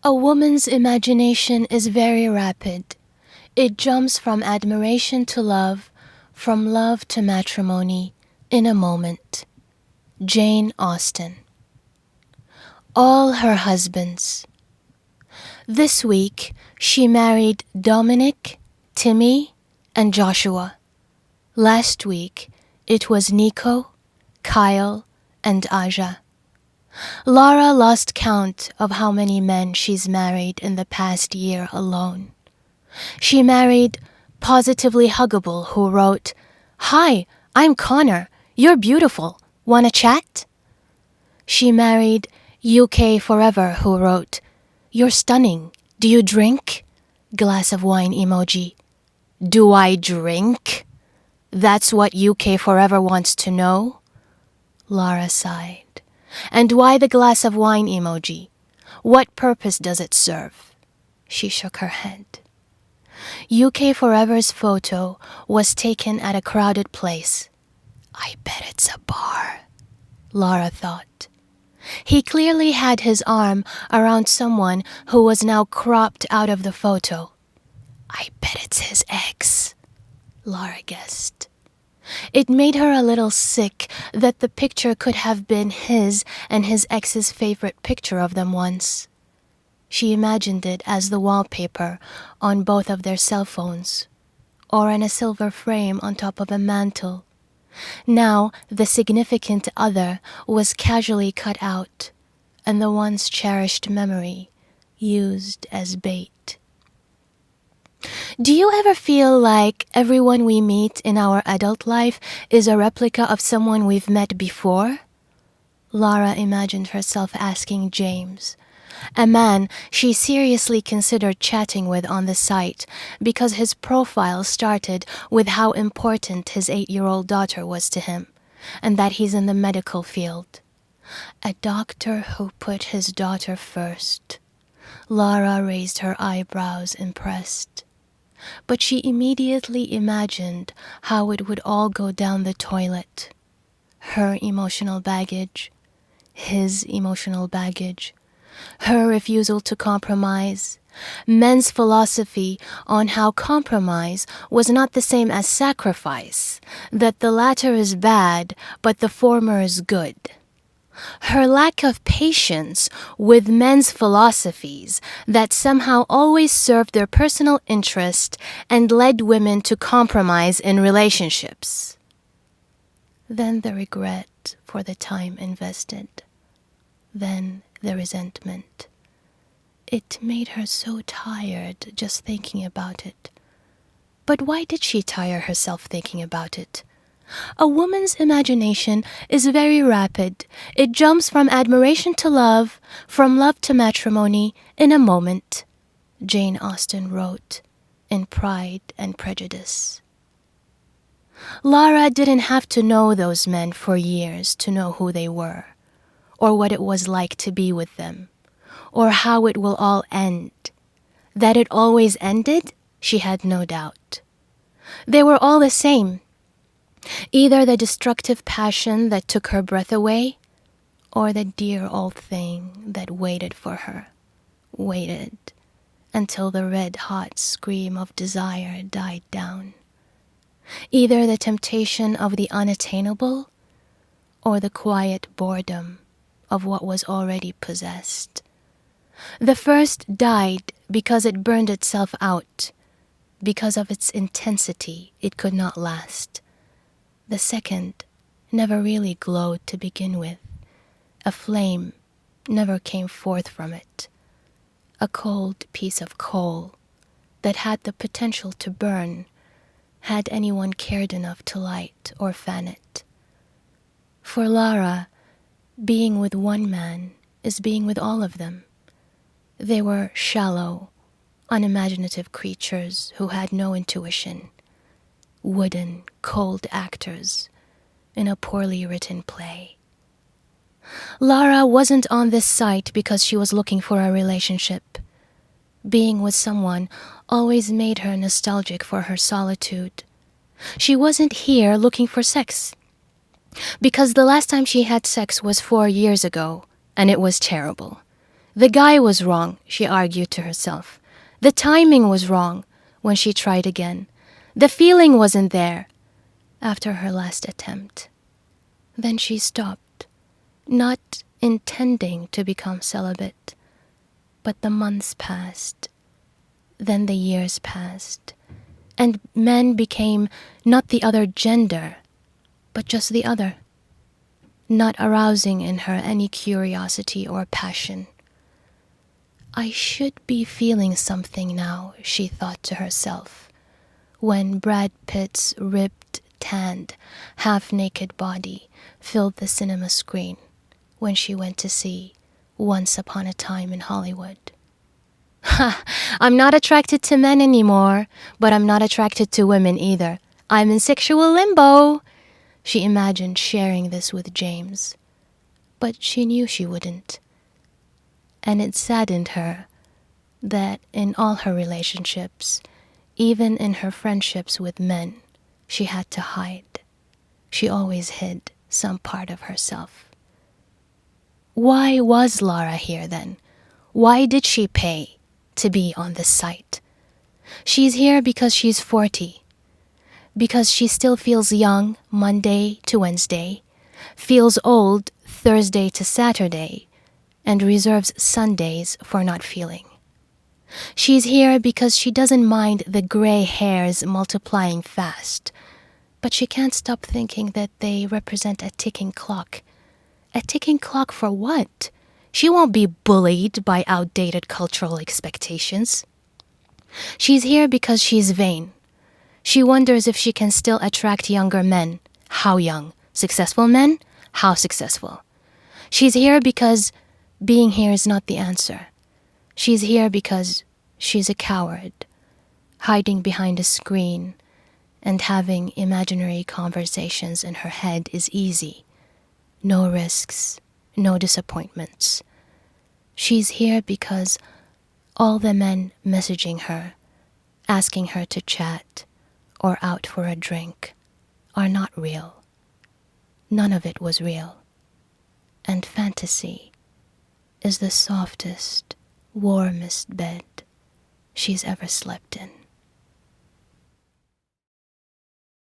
A woman's imagination is very rapid. It jumps from admiration to love, from love to matrimony, in a moment. Jane Austen. All her husbands. This week, she married Dominic, Timmy, and Joshua. Last week, it was Nico, Kyle, and Aja. Laura lost count of how many men she's married in the past year alone. She married Positively Huggable, who wrote, "Hi, I'm Connor. You're beautiful. Wanna chat?" She married UK Forever, who wrote, "You're stunning. Do you drink?" Glass of wine emoji. Do I drink? That's what UK Forever wants to know? Laura sighed. And why the glass of wine emoji? What purpose does it serve? She shook her head. UK Forever's photo was taken at a crowded place. I bet it's a bar, Laura thought. He clearly had his arm around someone who was now cropped out of the photo. I bet it's his ex, Laura guessed. It made her a little sick that the picture could have been his and his ex's favorite picture of them once. She imagined it as the wallpaper on both of their cell phones, or in a silver frame on top of a mantle. Now the significant other was casually cut out, and the once cherished memory used as bait. Do you ever feel like everyone we meet in our adult life is a replica of someone we've met before? Laura imagined herself asking James, a man she seriously considered chatting with on the site because his profile started with how important his 8-year-old daughter was to him, and that he's in the medical field. A doctor who put his daughter first. Laura raised her eyebrows, impressed. But she immediately imagined how it would all go down the toilet. Her emotional baggage, his emotional baggage, her refusal to compromise, men's philosophy on how compromise was not the same as sacrifice, that the latter is bad but the former is good. Her lack of patience with men's philosophies that somehow always served their personal interest and led women to compromise in relationships. Then the regret for the time invested. Then the resentment. It made her so tired just thinking about it. But why did she tire herself thinking about it? A woman's imagination is very rapid. It jumps from admiration to love, from love to matrimony, in a moment, Jane Austen wrote in Pride and Prejudice. Laura didn't have to know those men for years to know who they were, or what it was like to be with them, or how it will all end. That it always ended, she had no doubt. They were all the same. Either the destructive passion that took her breath away, or the dear old thing that waited for her, waited until the red-hot scream of desire died down. Either the temptation of the unattainable, or the quiet boredom of what was already possessed. The first died because it burned itself out, because of its intensity it could not last. The second never really glowed to begin with. A flame never came forth from it. A cold piece of coal that had the potential to burn, had anyone cared enough to light or fan it. For Laura, being with one man is being with all of them. They were shallow, unimaginative creatures who had no intuition. Wooden, cold actors in a poorly written play. Laura wasn't on this site because she was looking for a relationship. Being with someone always made her nostalgic for her solitude. She wasn't here looking for sex, because the last time she had sex was 4 years ago, and it was terrible. The guy was wrong, she argued to herself. The timing was wrong when she tried again. The feeling wasn't there after her last attempt. Then she stopped, not intending to become celibate. But the months passed, then the years passed, and men became not the other gender, but just the other, not arousing in her any curiosity or passion. I should be feeling something now, she thought to herself, when Brad Pitt's ripped, tanned, half-naked body filled the cinema screen when she went to see Once Upon a Time in Hollywood. Ha! I'm not attracted to men anymore, but I'm not attracted to women either. I'm in sexual limbo. She imagined sharing this with James, but she knew she wouldn't. And it saddened her that in all her relationships, even in her friendships with men, she had to hide. She always hid some part of herself. Why was Laura here then? Why did she pay to be on this site? She's here because she's 40. Because she still feels young Monday to Wednesday, feels old Thursday to Saturday, and reserves Sundays for not feeling. She's here because she doesn't mind the gray hairs multiplying fast, but she can't stop thinking that they represent a ticking clock. A ticking clock for what? She won't be bullied by outdated cultural expectations. She's here because she's vain. She wonders if she can still attract younger men. How young? Successful men? How successful? She's here because being here is not the answer. She's here because she's a coward, hiding behind a screen and having imaginary conversations in her head is easy. No risks, no disappointments. She's here because all the men messaging her, asking her to chat or out for a drink, are not real. None of it was real. And fantasy is the softest, warmest bed she's ever slept in.